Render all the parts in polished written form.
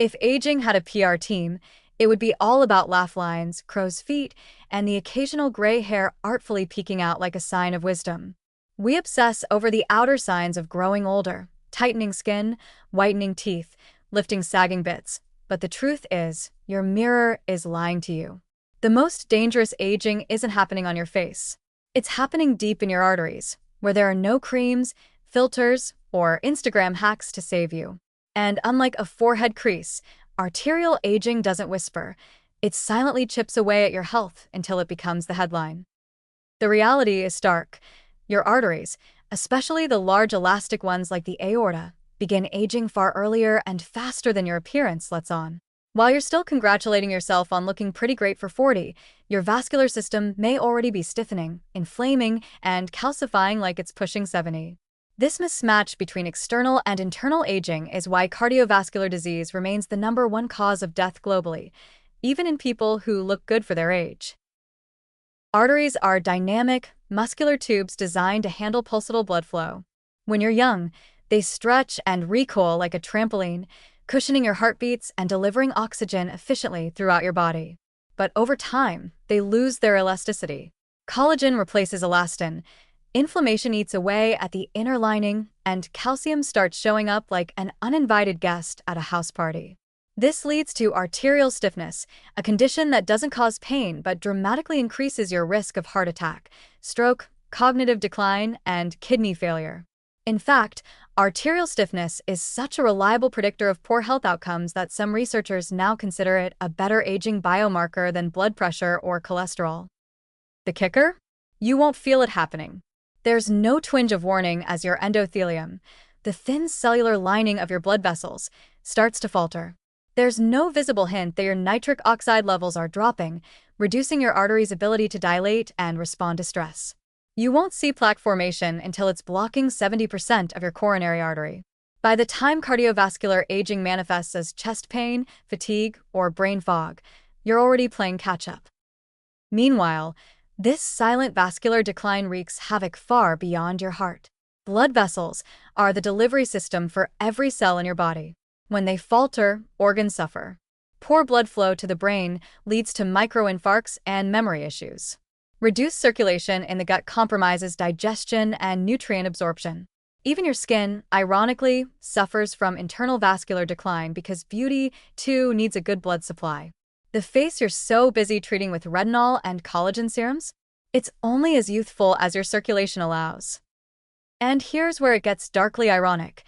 If aging had a PR team, it would be all about laugh lines, crow's feet, and the occasional gray hair artfully peeking out like a sign of wisdom. We obsess over the outer signs of growing older, tightening skin, whitening teeth, lifting sagging bits. But the truth is, your mirror is lying to you. The most dangerous aging isn't happening on your face. It's happening deep in your arteries, where there are no creams, filters, or Instagram hacks to save you. And unlike a forehead crease, arterial aging doesn't whisper. It silently chips away at your health until it becomes the headline. The reality is stark. Your arteries, especially the large elastic ones like the aorta, begin aging far earlier and faster than your appearance lets on. While you're still congratulating yourself on looking pretty great for 40, your vascular system may already be stiffening, inflaming, and calcifying like it's pushing 70. This mismatch between external and internal aging is why cardiovascular disease remains the #1 cause of death globally, even in people who look good for their age. Arteries are dynamic, muscular tubes designed to handle pulsatile blood flow. When you're young, they stretch and recoil like a trampoline, cushioning your heartbeats and delivering oxygen efficiently throughout your body. But over time, they lose their elasticity. Collagen replaces elastin, inflammation eats away at the inner lining, and calcium starts showing up like an uninvited guest at a house party. This leads to arterial stiffness, a condition that doesn't cause pain but dramatically increases your risk of heart attack, stroke, cognitive decline, and kidney failure. In fact, arterial stiffness is such a reliable predictor of poor health outcomes that some researchers now consider it a better aging biomarker than blood pressure or cholesterol. The kicker? You won't feel it happening. There's no twinge of warning as your endothelium, the thin cellular lining of your blood vessels, starts to falter. There's no visible hint that your nitric oxide levels are dropping, reducing your artery's ability to dilate and respond to stress. You won't see plaque formation until it's blocking 70% of your coronary artery. By the time cardiovascular aging manifests as chest pain, fatigue, or brain fog, you're already playing catch-up. Meanwhile, this silent vascular decline wreaks havoc far beyond your heart. Blood vessels are the delivery system for every cell in your body. When they falter, organs suffer. Poor blood flow to the brain leads to microinfarcts and memory issues. Reduced circulation in the gut compromises digestion and nutrient absorption. Even your skin, ironically, suffers from internal vascular decline because beauty, too, needs a good blood supply. The face you're so busy treating with retinol and collagen serums? It's only as youthful as your circulation allows. And here's where it gets darkly ironic.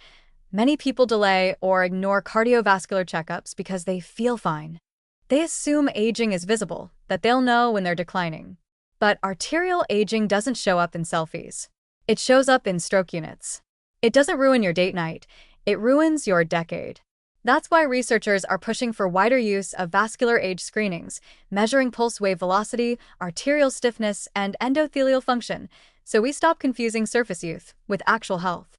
Many people delay or ignore cardiovascular checkups because they feel fine. They assume aging is visible, that they'll know when they're declining. But arterial aging doesn't show up in selfies. It shows up in stroke units. It doesn't ruin your date night. It ruins your decade. That's why researchers are pushing for wider use of vascular age screenings, measuring pulse wave velocity, arterial stiffness, and endothelial function, so we stop confusing surface youth with actual health.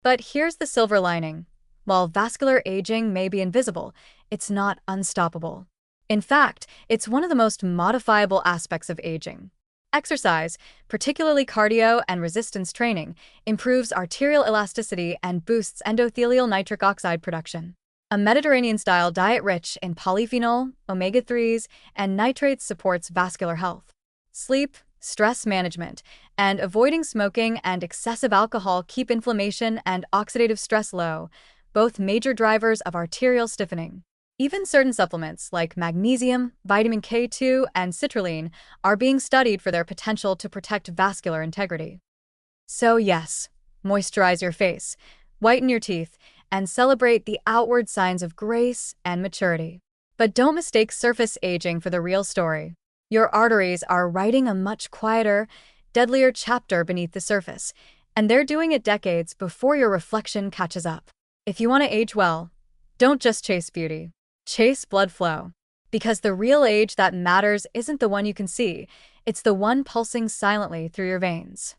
But here's the silver lining. While vascular aging may be invisible, it's not unstoppable. In fact, it's one of the most modifiable aspects of aging. Exercise, particularly cardio and resistance training, improves arterial elasticity and boosts endothelial nitric oxide production. A Mediterranean-style diet rich in polyphenol, omega-3s, and nitrates supports vascular health. Sleep, stress management, and avoiding smoking and excessive alcohol keep inflammation and oxidative stress low, both major drivers of arterial stiffening. Even certain supplements like magnesium, vitamin K2, and citrulline are being studied for their potential to protect vascular integrity. So yes, moisturize your face, whiten your teeth, and celebrate the outward signs of grace and maturity. But don't mistake surface aging for the real story. Your arteries are writing a much quieter, deadlier chapter beneath the surface, and they're doing it decades before your reflection catches up. If you want to age well, don't just chase beauty. Chase blood flow. Because the real age that matters isn't the one you can see, it's the one pulsing silently through your veins.